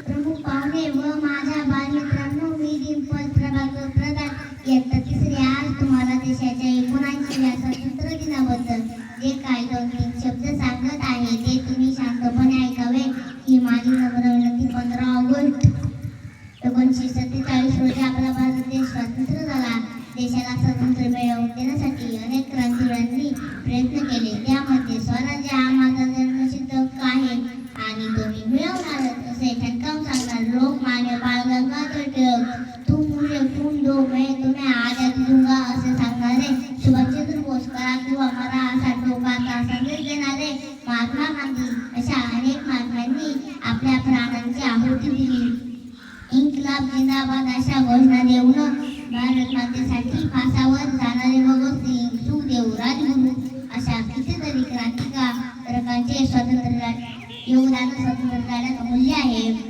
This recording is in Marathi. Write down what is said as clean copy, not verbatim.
प्रमुख पाहुणे व माझ्या बालमित्रांनो, मी डिंपल प्रभाकर प्रधान इयत्ता तिसरी. आज तुम्हाला देशाच्या 79व्या स्वातंत्र्य दिनाबद्दल जे काही 2-3 शब्द सांगत आहे ते तुम्ही शांतपणे ऐकावे ही माझी नम्र विनंती. 15 ऑगस्ट 1947 रोजी आपला भारत देश स्वतंत्र झाला. देशाला स्वातंत्र्य मिळवून देण्यासाठी अनेक क्रांतिवीरांनी प्रयत्न केले. त्यामध्ये स्वराज्य हा माझा जन्मसिद्ध हक्क आहे आणि तो मी मिळवणारच असे ठणकावून सांगणार लोकमान्य बाळ गंगाधर टिळक. तुम मुझे खून दो मैं तुम्हें आजादी दूंगा असे सांगणारे सुभाषचंद्र बोस, करा किंवा मरा असा टोकाचा संदेश देणारे महात्मा गांधी अशा अनेक महात्म्यांनी आपल्या प्राणांची आहुती दिली. इन्कलाब जिंदाबाद अशा घोषणा देऊन भारत मातेसाठी फासावर जाणारे भगतसिंग, सुखदेव, राजगुरू अशा कितीतरी क्रांतिकारकांचे स्वातंत्र्य योगदान स्वातंत्र्य लढ्यात अमूल्य आहे.